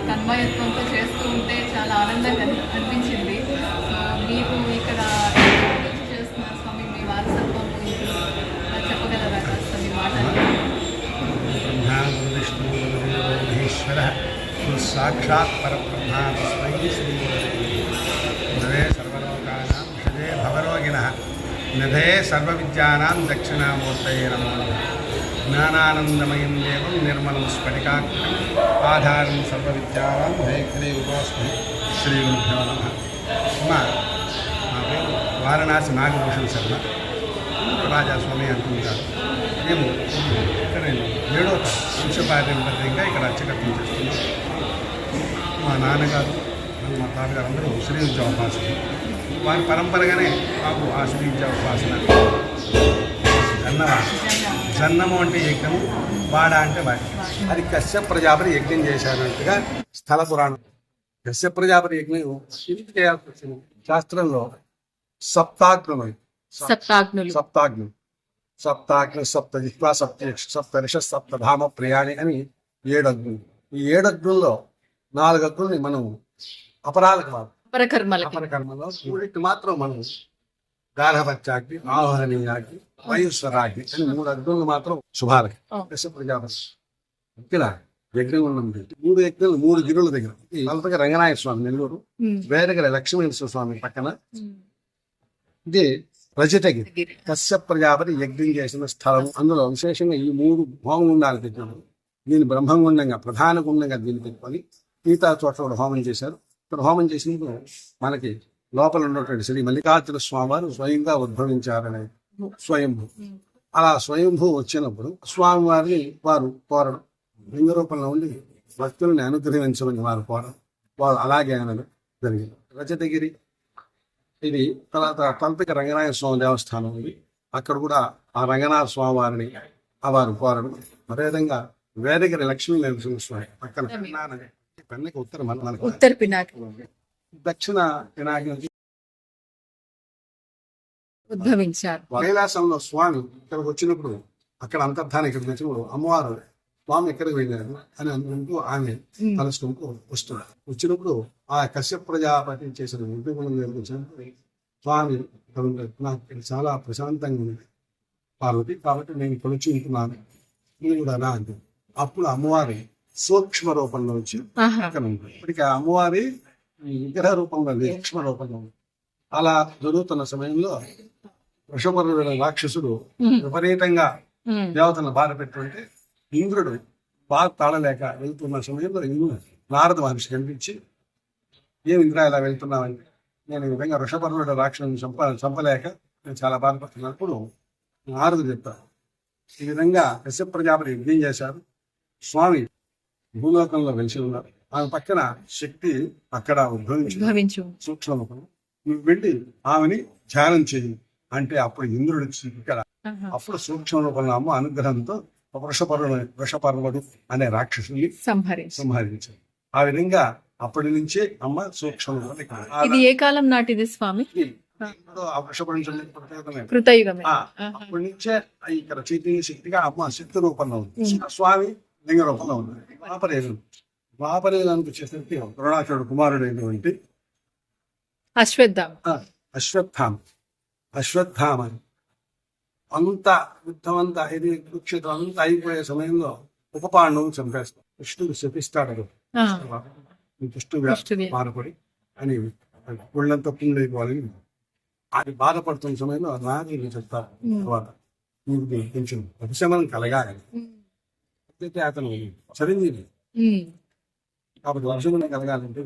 తన్మయత్వంతో చేస్తూ ఉంటే చాలా ఆనందంగా అనిపించింది. మీరు ఇక్కడ నుంచి చేస్తున్నారు స్వామి, మీ వారసత్వం చెప్పగలరా కాస్త మీ మాటలు? బ్రహ్మా విష్ణు మహేశ్వర సాక్షాత్ పరబ్రహ్మ తస్మై శ్రీ గురవే సర్వలోకానాం విషజే భవరోగిణః నిధే సర్వవిద్యానాం దక్షిణామూర్తయే నమో నమః. జ్ఞానానందమయం దేవం నిర్మలం స్ఫటికాకృతిం ఆధారం సర్వవిద్యానాం హయగ్రీవ ఉపాస్మహే. శ్రీ గురుభ్యో నమః. మా పేరు వారణాసి నాగభూషణ్ శర్మ, రాజాస్వామి అంటుంటారు. మేము ఇక్కడ 7వ వంశపారంపర్యంగా ఇక్కడ అర్చకత్వం చేస్తున్నాం. మా నాన్నగారు మా తాతగారు అందరూ శ్రీ విద్యా ఉపాసన, వారి పరంపరగానే మాకు ఆ శ్రీ విద్యా ఉపాసన. జన్నము అంటే యజ్ఞము, వాడ అంటే వాడి. అది కశ్యప ప్రజాపతి యజ్ఞం చేశారన్నట్టుగా స్థల పురాణం. కశ్యప ప్రజాపతి యజ్ఞం ఎందుకు చేయాల్సి వచ్చింది? శాస్త్రంలో సప్తాగ్నులు సప్తాగ్ని సప్త జిహ్వా సప్తేష్ సప్తరిష సప్తధామ ప్రియాణి అని 7 అగ్నులు. ఈ 7 అగ్నుల్లో 4 అగ్నుల్ని మనం అపరకర్మలో 3 మాత్రం మనం గార్హపత్యాగ్ని, ఆహ్వానీయాగ్ని, వైశ్వరాగ్ని అని 3 అగ్నులు మాత్రం శుభాలకి. కశ్యప ప్రజాపతి ఇక్కడ యజ్ఞం ఉన్నది. 3 యజ్ఞాలు 3 గిరుల దగ్గర. నలపగా రంగనాయ స్వామి నెల్లూరు, వేదగిరి లక్ష్మీనరసింహ స్వామి పక్కన ఇది రజతగిరి. కశ్యప ప్రజాపతి యజ్ఞం చేసిన స్థలం. అందులో విశేషంగా ఈ 3 హోమగుండాలు పెట్టినారు. దీన్ని బ్రహ్మగుండంగా ప్రధాన గుండంగా దీన్ని పెట్టుకొని మిగతా చోట్ల కూడా హోమం చేశారు. ఇక్కడ హోమం చేసినప్పుడు మనకి లోపల ఉన్నటువంటి శ్రీ మల్లికార్జున స్వామివారు స్వయంగా ఉద్భవించారనే స్వయంభూ. అలా స్వయంభూ వచ్చినప్పుడు స్వామివారిని వారు కోరడం, లింగ రూపంలో ఉండి భక్తుల్ని అనుగ్రహించమని వారు కోరడం, వారు అలాగే అనడం జరిగింది. రజతగిరి ఇది తర్వాత తల్పిక రంగనాయ స్వామి దేవస్థానం ఉంది. అక్కడ కూడా ఆ రంగనాథ స్వామి వారిని వారు కోరడం. అదేవిధంగా వేదగిరి లక్ష్మీ నరసింహస్వామి పక్కన పెన్నకి ఉత్తర పినాకి దక్షిణ పినాకి నుంచి ఉద్భవించారు. కైలాసంలో స్వామి ఇక్కడికి వచ్చినప్పుడు, అక్కడ అంతర్ధానం ఇక్కడికి వచ్చినప్పుడు అమ్మవారు స్వామి ఎక్కడికి వెళ్ళారు అని అనుకుంటూ ఆమె తలుచుకుంటూ వస్తున్నారు. వచ్చినప్పుడు ఆ కశ్యప ప్రజాపతి చేసిన ఉద్యోగం జరిగించినప్పుడు స్వామి నాకు చాలా ప్రశాంతంగా ఉంది పార్వతి, కాబట్టి నేను కొలిచి ఉంటున్నాను, నేను కూడా నా అంటే అప్పుడు అమ్మవారి సూక్ష్మ రూపంలో వచ్చి అక్కడ ఉంటుంది. ఇప్పటికి అమ్మవారి విగ్రహ రూపంలో సూక్ష్మ రూపంలో ఉంది. అలా జరుగుతున్న సమయంలో వృషభరుడైన రాక్షసుడు విపరీతంగా దేవతలను బాధ పెట్టుంటే ఇంద్రుడు బాధ తాళలేక వెళ్తున్న సమయంలో నారద మహర్షి కనిపించి, ఏం ఇంద్ర ఇలా వెళ్తున్నామంటే, నేను ఈ విధంగా వృషభరుడు రాక్షసుని చంపలేక నేను చాలా బాధపడుతున్నప్పుడు నారదుడు చెప్పారు, ఈ విధంగా కశ్యప ప్రజాపతి యజ్ఞం చేశారు, స్వామి భూలోకంలో వెలిసి ఉన్నారు, ఆమె పక్కన శక్తి అక్కడ ఉద్భవించు సూక్ష్మ రూపంలో, నువ్వు వెళ్ళి ఆమెని ధ్యానం చేయి అంటే అప్పుడు ఇంద్రుడు ఇక్కడ అప్పుడు సూక్ష్మ రూపంలో అమ్మ అనుగ్రహంతో వృషపర్వుడు అనే రాక్షసుని సంహరించారు. ఆ విధంగా అప్పటి నుంచే అమ్మ సూక్ష్మ రూపంలో. ఇది ఏ కాలం నాటిది స్వామి? కృతయుగమే. అప్పటి నుంచే ఇక్కడ చైతన్య శక్తిగా అమ్మ శక్తి రూపంలో ఉంది, స్వామి లింగ రూపంలో ఉంది. ద్వాపరయుగానికి వచ్చేసరికి ద్రోణాచార్యుడు కుమారుడైనటువంటి అశ్వత్థామ అంత యుద్ధం అంతా ఇది కురుక్షేత్రం అంతా అయిపోయే సమయంలో ఉపపాండవుని చంపేస్తాం. కృష్ణుడు శపిస్తాడు, కృష్ణుడు మారపడి అని ఒళ్ళంతా పుండైపోవాలని. అది బాధపడుతున్న సమయంలో రాజు చెప్తారు, తర్వాత నీకు కొంచెం ఉపశమనం కలగాలి. అయితే అతను చిరంజీవి కాబట్టి ఉపశమనం కలగాలంటే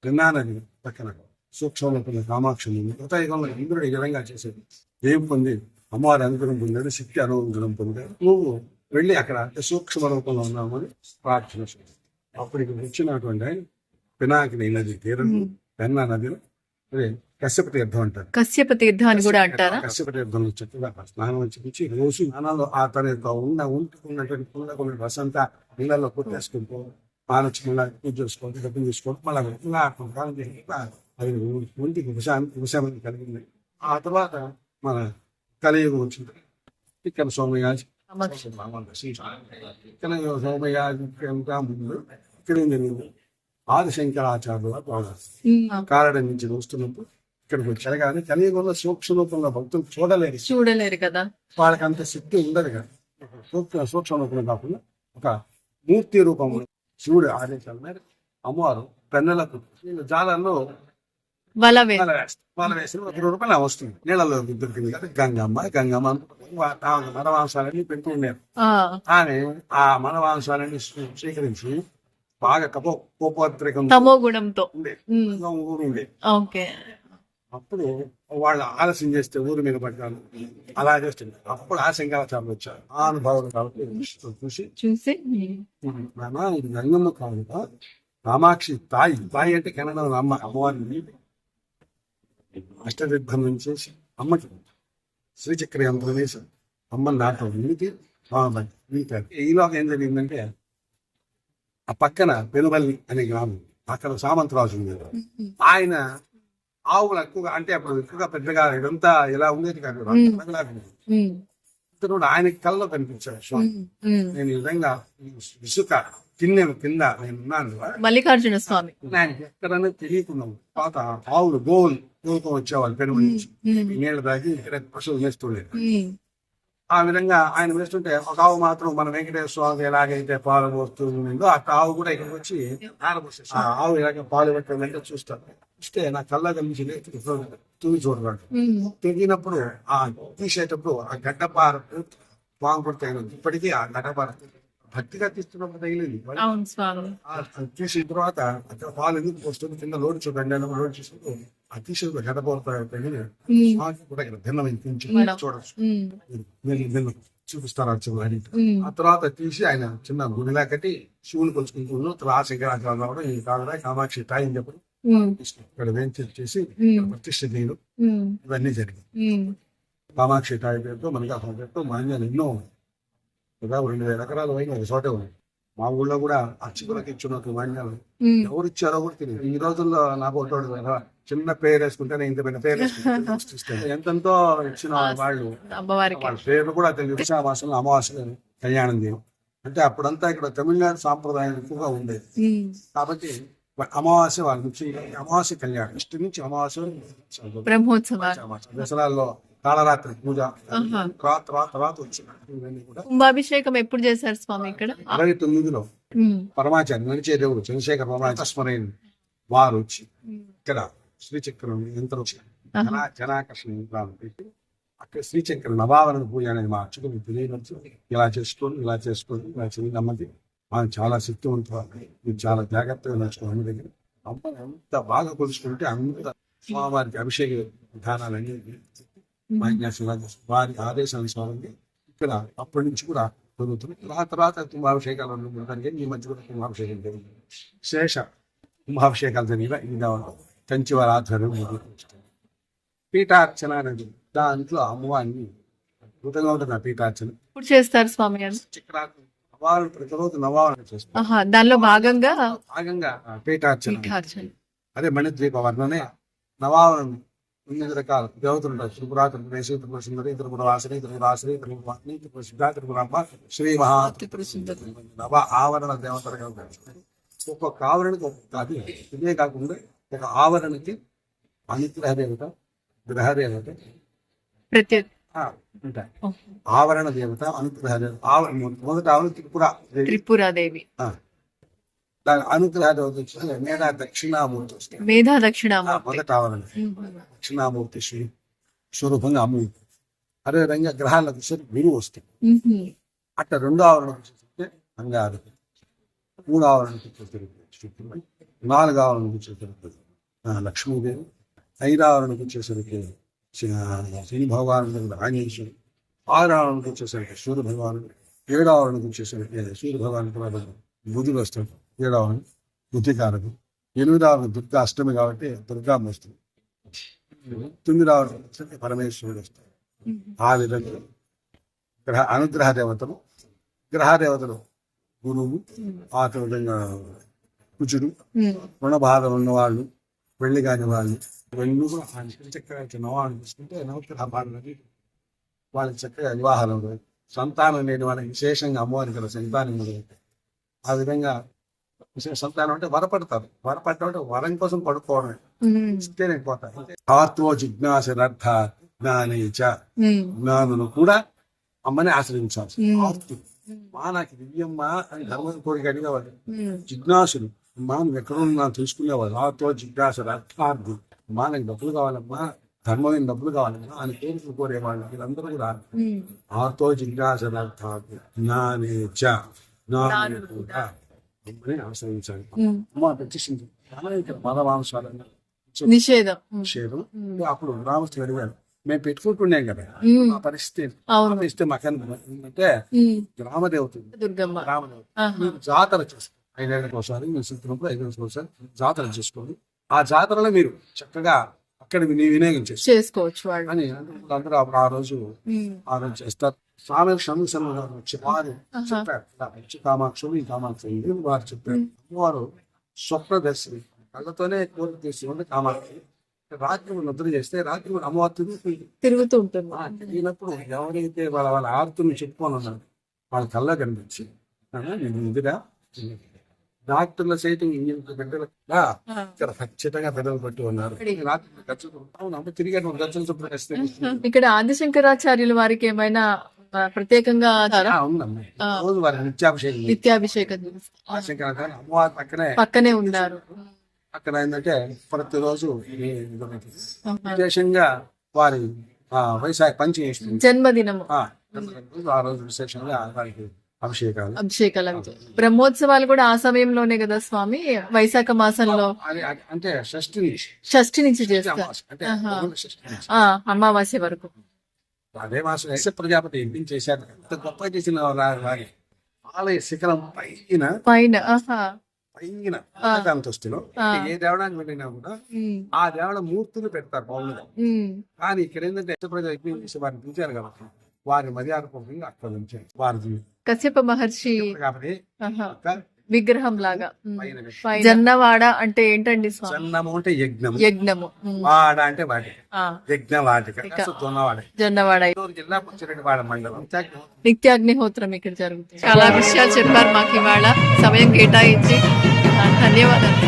గంగానది పక్కన సూక్ష్మంలో కామాక్షి కృతయుగంలో ఇంద్రుడు ఈ విధంగా చేసేది. ఏం పొంది అమ్మవారి అనుగ్రహం పొందాడు, శక్తి అనుగ్రహం పొందాడు. నువ్వు వెళ్ళి అక్కడ సూక్ష్మ రూపంలో ఉన్నామని ప్రార్థన చేయాలి. అప్పటికి వచ్చినటువంటి ఆయన పినాకిని నది తీరం, పెన్నా నదిలో కశ్యప తీర్థం అంటారు. కశ్యప తీర్థం అని కూడా అంటారా? కశ్యప తీర్థంలో చక్కగా స్నానం చేయించి రోజు స్నానాలు ఆ తన ఉంటున్నటువంటి పుల్ల రసంతా నీళ్ళలో కొట్టేసుకుంటూ మానొచ్చి మళ్ళీ పూజ చేసుకోవాలి, డబ్బులు తీసుకోవాలి, మళ్ళీ అది ఒంటికి ఉపశమనం కలిగింది. ఆ తర్వాత మన కలియుగం వచ్చింది. ఇక్కడ సోమయాజి ఇక్కడ సోమయాజి ముందు ఇక్కడ ఏం జరిగింది, ఆదిశంకరాచార్యుల కారడం నుంచి వస్తున్నప్పుడు ఇక్కడికి వచ్చారు. కానీ కలియుగంలో సూక్ష్మ రూపంలో భక్తులు చూడలేరు కదా, వాళ్ళకి అంత శక్తి ఉండదు కదా. సూక్ష్మ రూపంలో కాకుండా ఒక మూర్తి రూపంలో శివుడు ఆదేశాల మీద అమ్మవారు పెన్నెలకు జాలల్లో వల వాళ్ళ వేసిన ₹1 వస్తుంది. నీళ్ళలో దొరికింది కదా గంగమ్మ మనవాంశాలన్నీ పెడుతూ ఉండేది. ఆమె ఆ మనవాంశాలన్నీ స్వీకరించి బాగా కోపోద్రేకం తమో గుణంతో ఉండే. ఓకే. అప్పుడు వాళ్ళు ఆలస్యం చేస్తే ఊరి మీద పడ్డాను, అలా చేస్తుంది. అప్పుడు ఆ శంకరాచార్యులు వచ్చారు. ఆ అనుభవం కాబట్టి చూసి నాన్న ఇది గంగమ్మ కాదు, కామాక్షి తాయి అంటే కెనడా అమ్మవారిని అష్టదిగ్భం నుంచి అమ్మకి శ్రీచక్ర యంత్రం వేసి అమ్మని నాటం ఇంటికి ఈలోగా ఏం జరిగిందంటే, ఆ పక్కన పెనుబల్లి అనే గ్రామం, అక్కడ సామంతరాజు ఉన్నారు. ఆయన ఆవులు ఎక్కువగా, అంటే అప్పుడు ఎక్కువగా పెద్దగా ఇదంతా ఇలా ఉండేది కాదు, ఇతను ఆయనకి కళ్ళలో కనిపించాడు స్వామి. నేను ఈ విధంగా ఇసుక కింద నేనున్నాను, మల్లికార్జున స్వామి ఆయనకి ఎక్కడనే తెలియకున్నాము. పాత ఆవులు గోవులతో వచ్చేవాళ్ళు పెనుబల్లి నుంచి నీళ్ళు తాగి ఇక్కడ పశువులు వేస్తుండేది. ఆ విధంగా ఆయన వేస్తుంటే ఒక ఆవు మాత్రం మన వెంకటేశ్వర స్వామి ఎలాగైతే పాలు పోస్తుందో ఆ ఆవు కూడా ఇక్కడికి వచ్చి ఆ ఆవు ఇలాగే పాలు పెట్టాలంటే చూస్తే నా కళ్ళ కనిపించింది. తుని చూడరాడు తెగినప్పుడు ఆ తీసేటప్పుడు ఆ గడ్డపార పాము పడితే ఇప్పటికీ ఆ గడ్డపార భక్తిగా తీస్తున్నప్పుడు తగిలింది. తీసిన తర్వాత అక్కడ పాలు ఎందుకు పోస్తుంది, కింద లోడ్ చూడండి లోడ్ చూసినప్పుడు ఆ తీసిన గడ్డపార తగిలి కూడా ఇక్కడ భిన్నమైన చూడొచ్చు, చూపిస్తారు అర్చకులు. ఆ తర్వాత తీసి ఆయన చిన్న గుడిలా కట్టి శివుని కొలుచుకుంటున్నాడు. తర్వాత శంకరాచార్య రావడం ఈ కాకుండా కామాక్షి తాయి అని చెప్పడం ఇక్కడ వేంచేసి ప్రతిష్ఠ చేయడం ఇవన్నీ జరిగింది. కామాక్షి తాయి పేరుతో మనకి అసలు పేరుతో మాన్యాలు ఎన్నో 2,000 ఎకరాలు అయినా ఒక చోటే ఉన్నాయి. మా ఊళ్ళో కూడా అర్చకులకు ఇచ్చిన మాన్యాలు ఎవరు ఇచ్చారో కూడా తెలియదు. ఈ రోజుల్లో నాకు ఒకటి చిన్న పేరు వేసుకుంటేనే ఇంత పెద్ద పేరు వేసుకుంటే ఎంతెంతో ఇచ్చిన వాళ్ళు వాళ్ళ పేర్లు కూడా తెలియదు. మాసంలో అమావాస్య కళ్యాణం చేయడం అంటే అప్పుడంతా ఇక్కడ తమిళనాడు సాంప్రదాయం ఎక్కువగా ఉండేది. కాబట్టి అమావాస్య వాళ్ళ నుంచి అమావాస్య కళ్యాణం ఇష్ట నుంచి అమావాస్య దసరాల్లో కాళరాత్రి పూజ తర్వాత వచ్చిన కుంభాభిషేకం ఎప్పుడు చేశారు స్వామి ఇక్కడ? 69లో పరమాచార్య నడిచే దేవుడు చంద్రశేఖర పరమాచార్య వారు వచ్చి ఇక్కడ శ్రీచక్రం యంత్రం వచ్చి జనాకర్షణ యంత్రాలు పెట్టి అక్కడ శ్రీచక్ర నవావరణ పూజ అనేది మా అర్చకులు తెలియవచ్చు. ఇలా చేసుకోండి ఇలా చేసి నమ్మది మనం చాలా శక్తివంతులు, మీరు చాలా జాగ్రత్తగా నడుచుకోండి. అమ్మ దగ్గర అమ్మ ఎంత బాగా కొలుసుకుంటే అంత స్వామివారికి అభిషేక విధానాలన్నీ వారి ఆదేశానుసారంగా ఇక్కడ అప్పటి నుంచి కూడా జరుగుతుంది. తర్వాత కుంభాభిషేకాలు ఈ మధ్య కూడా కుంభాభిషేకం జరిగింది. శేష కుంభాభిషేకాలు జరిగిన ఇది కంచి వారి ఆధ్వర్యం పీఠార్చన అనేది దాంట్లో అమ్మవారిని అద్భుతంగా ఉంటుంది. ఆ పీఠార్చన ఇప్పుడు చేస్తారు స్వామి గారు. నవావరణ ప్రతిరోజు నవావరణ చేస్తారు. దానిలో భాగంగా పీఠార్చన అదే మణిద్వీప వర్ణనే నవావరణ 9 రకాల దేవతలు ఉంటారు. త్రిపుర త్రిపుర సుందరి త్రిపుర వాసిని త్రిపురాశ్రీ త్రిపురాగ్ని త్రిపుర సిద్ధ త్రిపురమ్మ శ్రీ మహా నవ ఆవరణ దేవతలుగా ఉంటారు. ఒక్కొక్క ఆవరణకి ఒక్కొక్క అది ఇదే కాకుండా ఒక ఆవరణకి అనుగ్రహ దేవత గ్రహ దేవత ఉంటాయి. ఆవరణ దేవత అనుగ్రహ దేవత మొదట ఆవరణ త్రిపురాదేవి, దాని అనుగ్రహ దేవత వచ్చి మేధా దక్షిణామూర్తి వస్తుంది. మొదట ఆవరణ దక్షిణామూర్తి స్వరూపంగా అమూర్తి. అదేవిధంగా గ్రహాలకు వచ్చేసరికి గురువు వస్తుంది. అట్లా 2వ ఆవరణకు వచ్చేసరికి అంగారు, 3వ ఆవరణకు వచ్చేసరికి 4వ ఆవరణకు వచ్చేసరికి లక్ష్మీదేవి, 5వ ఆవరణకు వచ్చేసరికి శని భగవానుడు ఆంజనేయుడు, 6వ ఆవరణకు వచ్చేసరికి సూర్య భగవానుడు, 7వ ఆవరణకు వచ్చేసరికి సూర్య భగవాను బుధుడు వస్తాడు, 7వ ఆవరణ బుద్ధికారకు, 8వ ఆవరణ దుర్గా అష్టమి కాబట్టి దుర్గామ్మ వస్తుంది, 9వ ఆవరణ వచ్చేసరికి పరమేశ్వరుడు వస్తాడు. ఆ విధంగా అనుగ్రహ దేవతలు, గ్రహ దేవతలు గురువు, ఆ విధంగా కుజుడు, రుణబాధ ఉన్నవాళ్ళు, పెళ్లి కాని వాళ్ళు ఇవన్నీ కూడా చక్కగా నవాళ్ళు తీసుకుంటే నవగ్రహ బాధలని వాళ్ళకి చక్కగా వివాహాలు సంతానం లేని వాళ్ళకి విశేషంగా అమ్మవారికి గల సంతానం. ఆ విధంగా సంతానం అంటే వరపడతారు. వరపడటం అంటే వరం కోసం పడుకోవడమే. ఇస్తేనే పోతారు. ఆత్మో జిజ్ఞాసరర్థ జ్ఞానేచ, జ్ఞానులు కూడా అమ్మని ఆశ్రయించాల్సి. ఆర్తి మా నాకు దివ్యమ్మ అని ధర్మం కోరిక అడిగేవాడు. జిజ్ఞాసులు అమ్మా నువ్వు ఎక్కడున్నా తెలుసుకునేవాడు. ఆత్మో జిజ్ఞాసరర్థార్థి, అమ్మా నాకు డబ్బులు కావాలమ్మా, ధర్మమైన డబ్బులు కావాలమ్మా అని కోరికలు కోరేవాళ్ళు. వీళ్ళందరూ కూడా ఆర్తో జిజ్ఞాసరర్థార్థి జ్ఞానేచ, జ్ఞానులు కూడా అమ్మని ఆశ్రయించాలి. అమ్మ ప్రత్యక్షించి మదమాంసాలన్నా నిషేధం. అప్పుడు రామకృష్ణ అడిగాడు, మేము పెట్టుకుంటున్నాం కదా ఆ పరిస్థితి ఇస్తే మాకేంటే గ్రామదేవత దుర్గమ్మ మీరు జాతర చేస్తారు. 5 ఏళ్ళకి ఒకసారి మీరు సిద్ధున్నప్పుడు 5 ఏళ్ళకి ఒకసారి జాతర చేసుకోండి. ఆ జాతరలో మీరు చక్కగా అక్కడ వినియోగం చేసుకోవచ్చు అని అందరూ ఆ రోజు చేస్తారు. స్వామి శంకర గారు వచ్చి వారు చెప్పారు, కామాక్షులు ఈ కామాక్షులు వారు చెప్పారు. వారు స్వప్నదర్శిని, కళ్ళతోనే కోరిక తీసుకుంటే కామాక్షి. రాత్రి నిద్ర చేస్తే రాత్రి అమ్మవారు తిరుగుతూ ఉంటుంది. తిరిగినప్పుడు ఎవరైతే వాళ్ళ ఆర్తుని చెప్పుకొని ఉన్నారు వాళ్ళ కళ్ళ కనిపించి నేను ఎదురా డాక్టర్ల సైతం బిడ్డలు ఇక్కడ ఖచ్చితంగా బిడ్డలు పట్టి ఉన్నారు. రాత్రి గచ్చలు తిరిగి గచ్చలు చొప్పున వస్తే ఇక్కడ ఆదిశంకరాచార్యుల వారికి ఏమైనా ప్రత్యేకంగా రోజు వారి నిత్యాభిషేకం అమ్మవారి పక్కనే ఉన్నారు. అక్కడ ఏంటంటే ప్రతిరోజు విశేషంగా వారి వైశాఖ పంచమి జన్మదినము ఆ రోజు విశేషంగా వారికి అభిషేకాలు బ్రహ్మోత్సవాలు కూడా ఆ సమయంలోనే కదా స్వామి, వైశాఖ మాసంలో అంటే షష్ఠి నుంచి చేస్తారు, అమావాస్య వరకు. అదే మాసం ప్రజాపతి యజ్ఞం చేశారు. ఎంత గొప్ప చేసిన వారి ఆలయ శిఖరం పైన అంతస్తులో ఏ దేవడానికి వెళ్ళినా కూడా ఆ దేవడ మూర్తులు పెడతారు మామూలుగా. కానీ ఇక్కడ ఏంటంటే ప్రజలు యజ్ఞం చేసి వారిని పిలిచారు కాబట్టి వారి మర్యాద పూర్వకంగా అక్కడ ఉంచారు. వారి కశ్యప మహర్షి విగ్రహం లాగా. జన్నవాడ అంటే ఏంటండి? జన్నము అంటే యజ్ఞము, వాడ అంటే వాటిక, యజ్ఞవాటిక, జన్నవాడ. జిల్లా పుచ్చిరెడ్డివాడ మండలం. నిత్యాగ్నిహోత్రం ఇక్కడ జరుగుతుంది. చాలా విషయాలు చెప్పారు మాకు ఇవాళ, సమయం కేటాయించి ధన్యవాదాలు.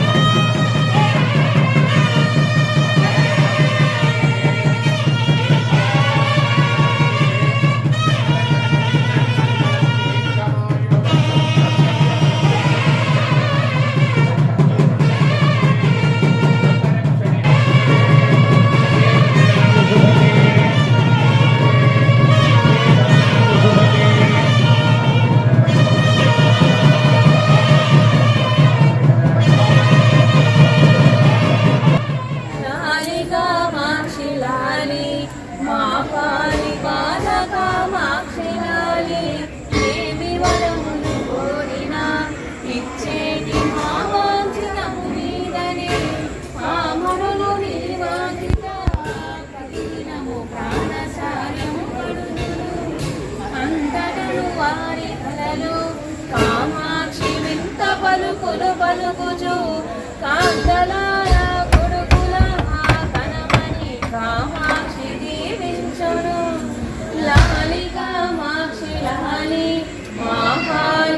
కామాక్షి వింత పలుకులు పలుకుచు